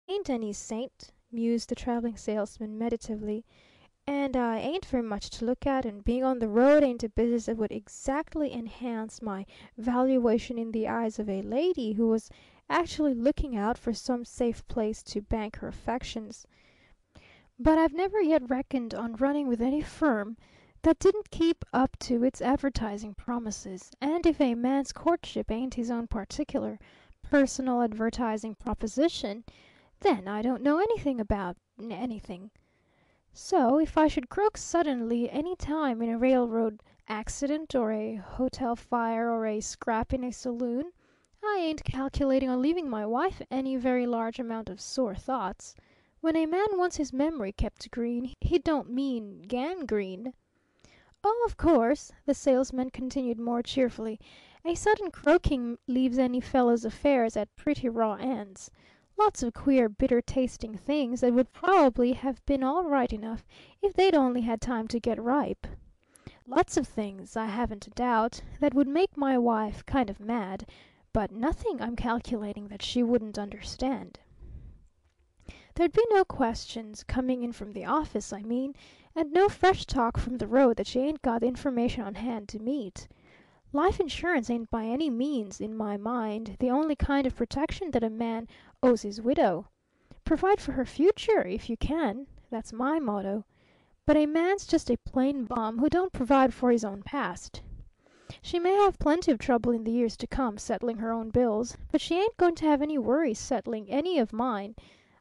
"Ain't any saint," mused the Traveling Salesman meditatively, "and I ain't very much to look at, and being on the road ain't a business that would exactly enhance my valuation in the eyes of a lady who was actually looking out for some safe place to bank her affections. But I've never yet reckoned on running with any firm that didn't keep up to its advertising promises, and if a man's courtship ain't his own particular, personal advertising proposition, then I don't know anything about anything. So if I should croak suddenly any time in a railroad accident or a hotel fire or a scrap in a saloon, I ain't calculating on leaving my wife any very large amount of sore thoughts. When a man wants his memory kept green, he don't mean gangrene. Oh, of course," the Salesman continued more cheerfully, "a sudden croaking leaves any fellow's affairs at pretty raw ends. Lots of queer, bitter tasting things that would probably have been all right enough if they'd only had time to get ripe. Lots of things, I haven't a doubt, that would make my wife kind of mad, but nothing, I'm calculating, that she wouldn't understand. There'd be no questions coming in from the office, I mean, and no fresh talk from the road that she ain't got the information on hand to meet. Life insurance ain't by any means, in my mind, the only kind of protection that a man owes his widow. Provide for her future if you can. That's my motto. But a man's just a plain bum who don't provide for his own past. She may have plenty of trouble in the years to come settling her own bills, but she ain't going to have any worries settling any of mine.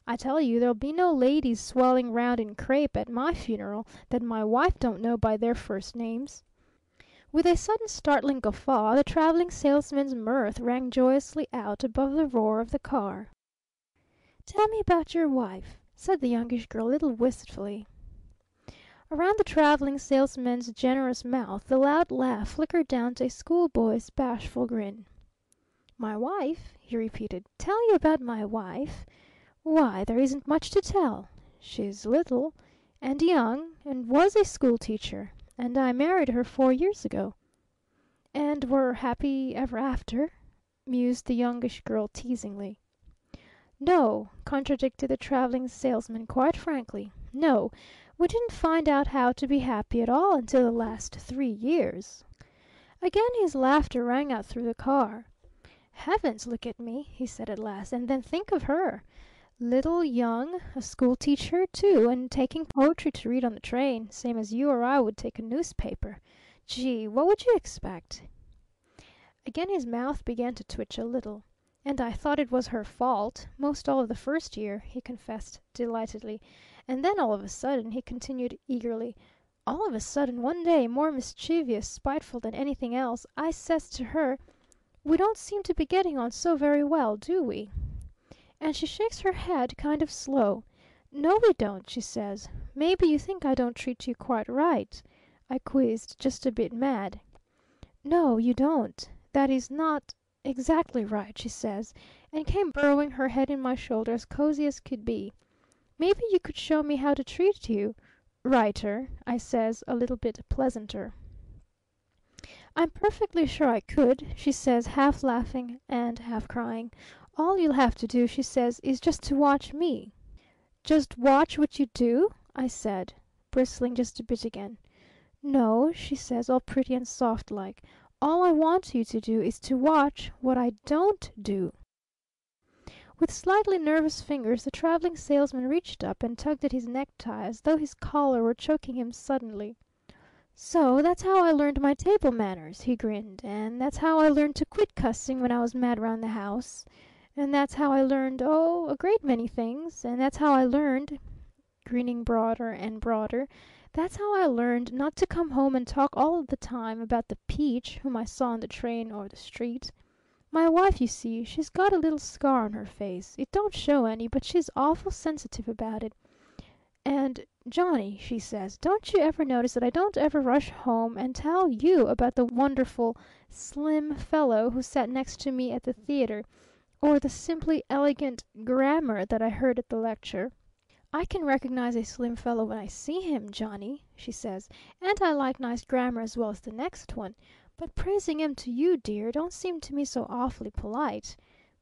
I tell you, there'll be no ladies swelling round in crape at my funeral that my wife don't know by their first names." With a sudden startling guffaw, the Traveling Salesman's mirth rang joyously out above the roar of the car. "Tell me about your wife," said the Youngish Girl a little wistfully. Around the Traveling Salesman's generous mouth the loud laugh flickered down to a schoolboy's bashful grin. "My wife?" he repeated. "Tell you about my wife? Why, there isn't much to tell. She's little, and young, and was a school teacher, and I married her 4 years ago." "And were happy ever after?" mused the Youngish Girl teasingly. "No," contradicted the Traveling Salesman quite frankly. "No, we didn't find out how to be happy at all until the last 3 years." Again his laughter rang out through the car. "Heavens, look at me!" he said at last. "And then think of her! Little, young, a school teacher, too, and taking poetry to read on the train, same as you or I would take a newspaper. Gee, what would you expect?" Again his mouth began to twitch a little. "And I thought it was her fault, most all of the first year," he confessed delightedly. "And then all of a sudden," he continued eagerly, "all of a sudden, one day, more mischievous, spiteful than anything else, I says to her, 'We don't seem to be getting on so very well, do we?' And she shakes her head kind of slow. 'No, we don't,' she says. 'Maybe you think I don't treat you quite right?' I quizzed, just a bit mad. 'No, you don't. That is not exactly right,' she says, and came burrowing her head in my shoulder as cozy as could be. 'Maybe you could show me how to treat you righter,' I says, a little bit pleasanter. 'I'm perfectly sure I could,' she says, half laughing and half crying. 'All you'll have to do,' she says, 'is just to watch me.' 'Just watch what you do?' I said, bristling just a bit again. 'No,' she says, all pretty and soft like. 'All I want you to do is to watch what I don't do.'" With slightly nervous fingers the Traveling Salesman reached up and tugged at his necktie as though his collar were choking him suddenly. "So that's how I learned my table manners," he grinned. "And that's how I learned to quit cussing when I was mad round the house. And that's how I learned, oh, a great many things. And that's how I learned," grinning broader and broader, "that's how I learned not to come home and talk all the time about the peach whom I saw on the train or the street. My wife, you see, she's got a little scar on her face. It don't show any, but she's awful sensitive about it. And, 'Johnny,' she says, 'don't you ever notice that I don't ever rush home and tell you about the wonderful, slim fellow who sat next to me at the theater, or the simply elegant grammar that I heard at the lecture? I can recognize a slim fellow when I see him, Johnny,' she says, 'and I like nice grammar as well as the next one. But praising 'em to you, dear, don't seem to me so awfully polite.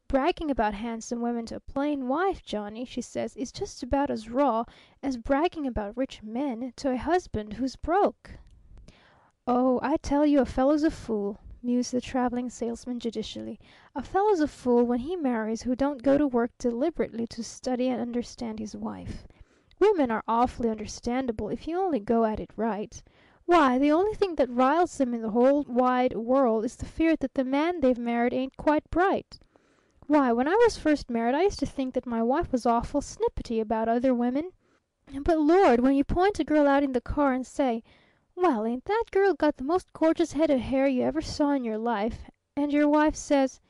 Bragging about handsome women to a plain wife, Johnny,' she says, 'is just about as raw as bragging about rich men to a husband who's broke.'" "Oh, I tell you a fellow's a fool," mused the Traveling Salesman judicially. "A fellow's a fool when he marries who don't go to work deliberately to study and understand his wife. Women are awfully understandable if you only go at it right. Why, the only thing that riles them in the whole wide world is the fear that the man they've married ain't quite bright. Why, when I was first married I used to think that my wife was awful snippety about other women. But Lord, when you point a girl out in the car and say, 'Well, ain't that girl got the most gorgeous head of hair you ever saw in your life?' and your wife says,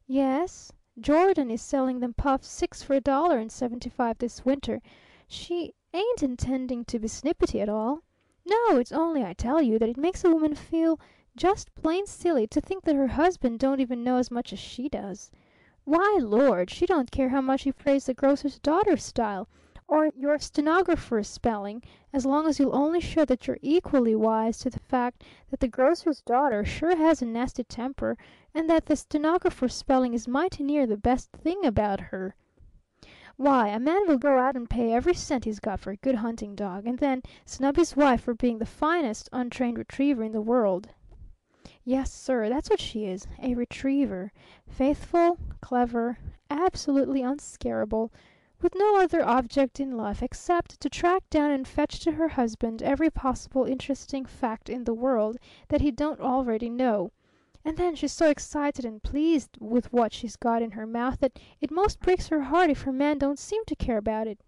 'Yes, Jordan is selling them puffs 6 for $1.75 this winter,' she ain't intending to be snippety at all. No, it's only, I tell you, that it makes a woman feel just plain silly to think that her husband don't even know as much as she does. Why, Lord, she don't care how much you praise the grocer's daughter's style or your stenographer's spelling, as long as you'll only show that you're equally wise to the fact that the grocer's daughter sure has a nasty temper and that the stenographer's spelling is mighty near the best thing about her. Why, a man will go out and pay every cent he's got for a good hunting dog, and then snub his wife for being the finest untrained retriever in the world. Yes, sir, that's what she is, a retriever. Faithful, clever, absolutely unscarable, with no other object in life except to track down and fetch to her husband every possible interesting fact in the world that he don't already know. And then she's so excited and pleased with what she's got in her mouth that it most breaks her heart if her man don't seem to care about it.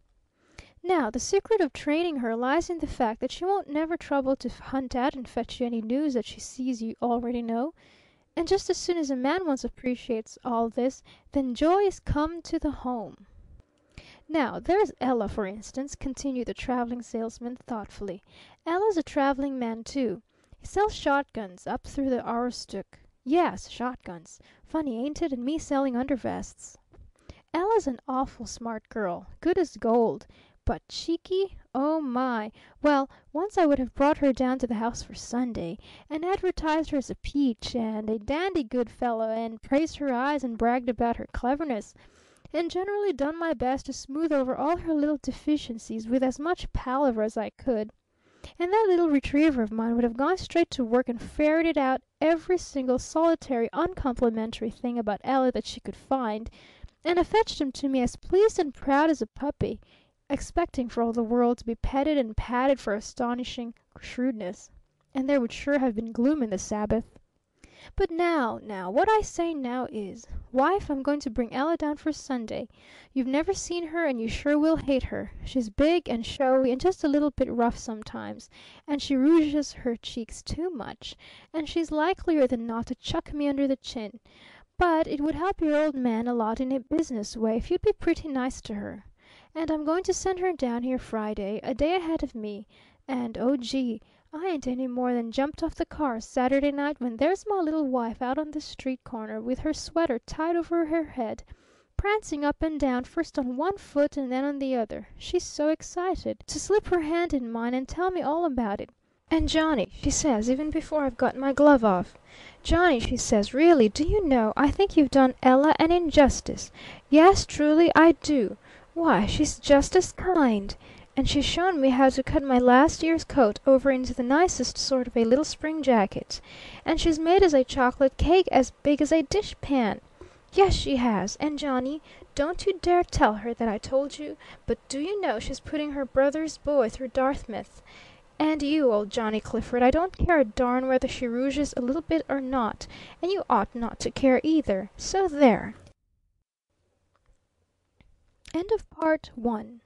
Now, the secret of training her lies in the fact that she won't never trouble to hunt out and fetch you any news that she sees you already know. And just as soon as a man once appreciates all this, then joy is come to the home. Now, there's Ella, for instance," continued the Traveling Salesman thoughtfully. "Ella's a traveling man, too. He sells shotguns up through the Aroostook. Yes, shotguns. Funny, ain't it? And me selling undervests. Ella's an awful smart girl. Good as gold. But cheeky? Oh, my! Well, once I would have brought her down to the house for Sunday, and advertised her as a peach and a dandy good fellow, and praised her eyes and bragged about her cleverness, and generally done my best to smooth over all her little deficiencies with as much palaver as I could. And that little retriever of mine would have gone straight to work and ferreted out every single solitary uncomplimentary thing about Ella that she could find, and have fetched him to me as pleased and proud as a puppy, expecting for all the world to be petted and patted for astonishing shrewdness. And there would sure have been gloom in the Sabbath. But now, what I say now is, wife, I'm going to bring Ella down for Sunday. You've never seen her, and you sure will hate her. She's big and showy and just a little bit rough sometimes, and she rouges her cheeks too much, and she's likelier than not to chuck me under the chin. But it would help your old man a lot in a business way if you'd be pretty nice to her. And I'm going to send her down here Friday, a day ahead of me, and, oh, gee! I ain't any more than jumped off the car Saturday night when there's my little wife out on the street corner with her sweater tied over her head, prancing up and down first on one foot and then on the other. She's so excited to slip her hand in mine and tell me all about it. And Johnny, she says, even before I've got my glove off, 'Johnny,' she says, 'really, do you know, I think you've done Ella an injustice. Yes, truly, I do. Why, she's just as kind. And she's shown me how to cut my last year's coat over into the nicest sort of a little spring jacket. And she's made us a chocolate cake as big as a dishpan. Yes, she has. And Johnny, don't you dare tell her that I told you, but do you know she's putting her brother's boy through Dartmouth? And you, old Johnny Clifford, I don't care a darn whether she rouges a little bit or not, and you ought not to care either. So there!" End of part 1.